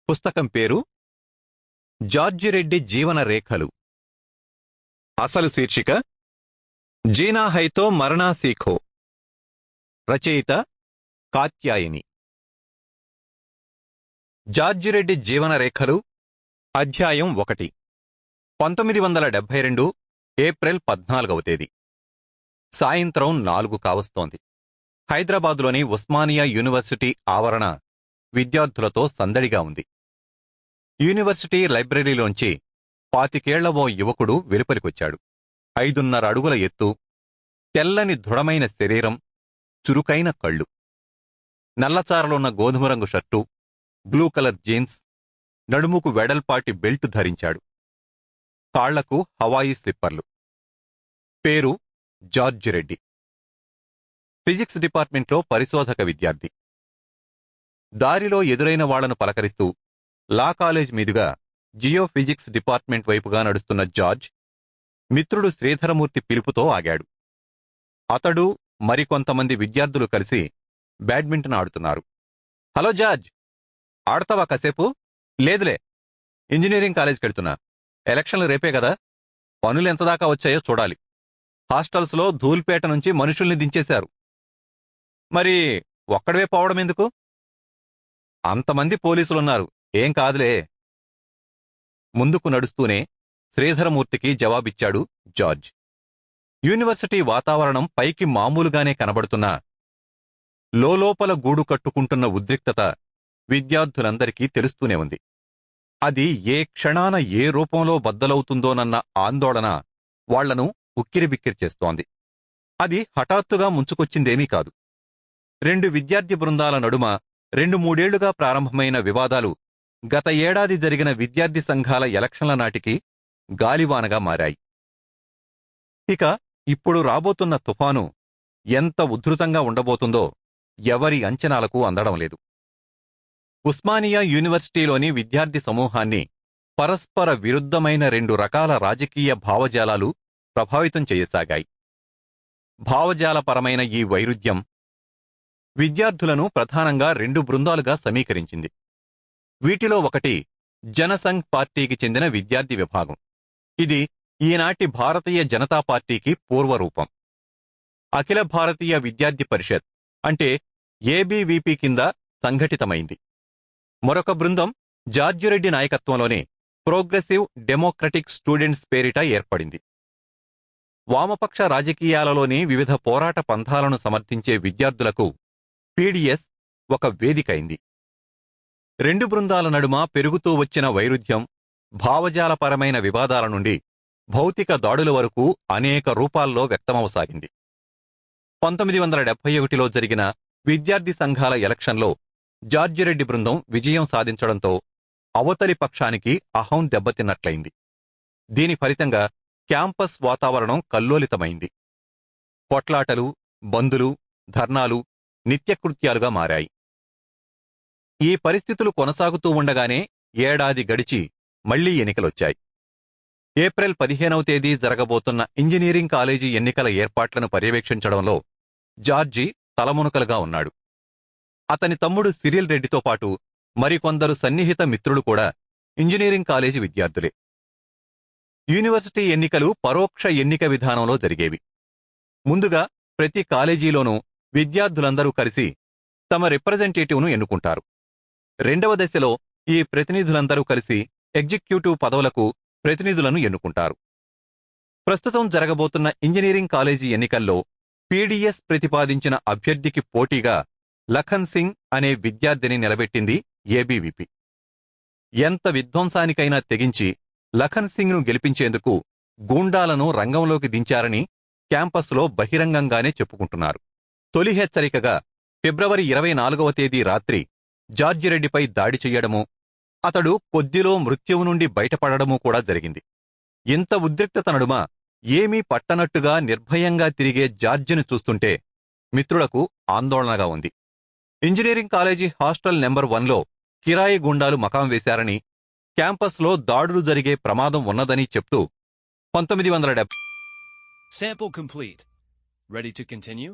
పుస్తకం పేరు జార్జిరెడ్డి జీవన రేఖలు. అసలు శీర్షిక జీనా హైతో మరణా సీఖో. రచయిత కాత్యాయని. జార్జిరెడ్డి జీవన రేఖలు అధ్యాయం 1. 1972 ఏప్రిల్ 14వ తేదీ. సాయంత్రం 4 కావస్తోంది. హైదరాబాదులోని ఉస్మానియా యూనివర్సిటీ ఆవరణ విద్యార్థులతో సందడిగా ఉంది. యూనివర్సిటీ లైబ్రరీలోంచి 25 ఓ యువకుడు వెలుపలికొచ్చాడు. 5.5 అడుగుల ఎత్తు, తెల్లని దృఢమైన శరీరం, చురుకైన కళ్ళు, నల్లచారలున్న గోధుమ రంగు షర్టు, బ్లూ కలర్ జీన్స్, నడుముకు వెడల్పాటి బెల్టు ధరించాడు. కాళ్లకు హవాయి స్లిప్పర్లు. పేరు జార్జిరెడ్డి. ఫిజిక్స్ డిపార్ట్మెంట్లో పరిశోధక విద్యార్థి. దారిలో ఎదురైన వాళ్లను పలకరిస్తూ లా కాలేజ్ మీదుగా జియోఫిజిక్స్ డిపార్ట్మెంట్ వైపుగా నడుస్తున్న జార్జ్ మిత్రుడు శ్రీధరమూర్తి పిలుపుతో ఆగాడు. అతడు మరికొంతమంది విద్యార్థులు కలిసి బ్యాడ్మింటన్ ఆడుతున్నారు. హలో జార్జ్, ఆడతావా కాసేపు? లేదులే, ఇంజనీరింగ్ కాలేజ్కెళ్తున్నా. ఎలక్షన్లు రేపే కదా, పనులెంతదాకా వచ్చాయో చూడాలి. హాస్టల్స్లో ధూల్పేట నుంచి మనుషుల్ని దించేశారు. మరి ఒక్కడవే పోవడమెందుకు? అంతమంది పోలీసులున్నారు, ఏం కాదులే. ముందుకు నడుస్తూనే శ్రీధరమూర్తికి జవాబిచ్చాడు జార్జ్. యూనివర్సిటీ వాతావరణం పైకి మామూలుగానే కనబడుతున్నా లోలోపల గూడు కట్టుకుంటున్న ఉద్రిక్తత విద్యార్థులందరికీ తెలుస్తూనే ఉంది. అది ఏ క్షణాన ఏ రూపంలో బద్దలవుతుందోనన్న ఆందోళన వాళ్లను ఉక్కిరిబిక్కిరి చేస్తోంది. అది హఠాత్తుగా ముంచుకొచ్చిందేమీ కాదు. 2 విద్యార్థి బృందాల నడుమ 2-3 ఏళ్లుగా ప్రారంభమైన వివాదాలు గత ఏడాది జరిగిన విద్యార్థి సంఘాల ఎలక్షన్ల నాటికి గాలివానగా మారాయి. ఇక ఇప్పుడు రాబోతున్న తుఫాను ఎంత ఉధృతంగా ఉండబోతుందో ఎవరి అంచనాలకు అందడం లేదు. ఉస్మానియా యూనివర్సిటీలోని విద్యార్థి సమూహాన్ని పరస్పర విరుద్ధమైన 2 రకాల రాజకీయ భావజాలాలు ప్రభావితం చేయసాగాయి. భావజాలపరమైన ఈ వైరుధ్యం విద్యార్థులను ప్రధానంగా 2 బృందాలుగా సమీకరించింది. వీటిలో ఒకటి జనసంఘ్ పార్టీకి చెందిన విద్యార్థి విభాగం. ఇది ఈనాటి భారతీయ జనతా పార్టీకి పూర్వరూపం. అఖిల భారతీయ విద్యార్థి పరిషత్ అంటే ఏబీవీపీ కింద సంఘటితమైంది. మరొక బృందం జార్జిరెడ్డి నాయకత్వంలోనే ప్రోగ్రెసివ్ డెమోక్రటిక్ స్టూడెంట్స్ పేరిట ఏర్పడింది. వామపక్ష రాజకీయాలలోని వివిధ పోరాట పంథాలను సమర్థించే విద్యార్థులకు పీడీఎస్ ఒక వేదికైంది. 2 బృందాల నడుమ పెరుగుతూ వచ్చిన వైరుధ్యం భావజాలపరమైన వివాదాల నుండి భౌతిక దాడుల వరకు అనేక రూపాల్లో వ్యక్తమవసాగింది. 1971లో జరిగిన విద్యార్థి సంఘాల ఎలక్షన్లో జార్జిరెడ్డి బృందం విజయం సాధించడంతో అవతలి పక్షానికి అహం దెబ్బతిన్నట్లయింది. దీని ఫలితంగా క్యాంపస్ వాతావరణం కల్లోలితమైంది. కొట్లాటలు, బందులు, ధర్నాలు నిత్యకృత్యాలుగా మారాయి. ఈ పరిస్థితులు కొనసాగుతూ ఉండగానే ఏడాది గడిచి మళ్లీ ఎన్నికలొచ్చాయి. ఏప్రిల్ 15వ తేదీ జరగబోతున్న ఇంజనీరింగ్ కాలేజీ ఎన్నికల ఏర్పాట్లను పర్యవేక్షించడంలో జార్జి తలమునకలుగా ఉన్నాడు. అతని తమ్ముడు సిరిల్ రెడ్డితో పాటు మరికొందరు సన్నిహిత మిత్రులు కూడా ఇంజనీరింగ్ కాలేజీ విద్యార్థులే. యూనివర్సిటీ ఎన్నికలు పరోక్ష ఎన్నిక విధానంలో జరిగేవి. ముందుగా ప్రతి కాలేజీలోనూ విద్యార్థులందరూ కలిసి తమ రిప్రజెంటేటివ్ను ఎన్నుకుంటారు. 2వ దశలో ఈ ప్రతినిధులందరూ కలిసి ఎగ్జిక్యూటివ్ పదవులకు ప్రతినిధులను ఎన్నుకుంటారు. ప్రస్తుతం జరగబోతున్న ఇంజనీరింగ్ కాలేజీ ఎన్నికల్లో పీడీఎస్ ప్రతిపాదించిన అభ్యర్థికి పోటీగా లఖన్ సింగ్ అనే విద్యార్థిని నిలబెట్టింది ఏబీవీపీ. ఎంత విధ్వంసానికైనా తెగించి లఖన్ సింగ్ను గెలిపించేందుకు గూండాలను రంగంలోకి దించారని క్యాంపస్లో బహిరంగంగానే చెప్పుకుంటున్నారు. తొలి హెచ్చరికగా ఫిబ్రవరి 24వ తేదీ రాత్రి జార్జిరెడ్డిపై దాడి చెయ్యడమూ, అతడు కొద్దిలో మృత్యువు నుండి బయటపడడమూ కూడా జరిగింది. ఇంత ఉద్రిక్తత నడుమ ఏమీ పట్టనట్టుగా నిర్భయంగా తిరిగే జార్జిని చూస్తుంటే మిత్రులకు ఆందోళనగా ఉంది. ఇంజనీరింగ్ కాలేజీ హాస్టల్ నెంబర్ 1లో కిరాయి గుండాలు మకాం వేశారని, క్యాంపస్లో దాడులు జరిగే ప్రమాదం ఉన్నదని చెప్తూ 1970 Sample complete. Ready to continue?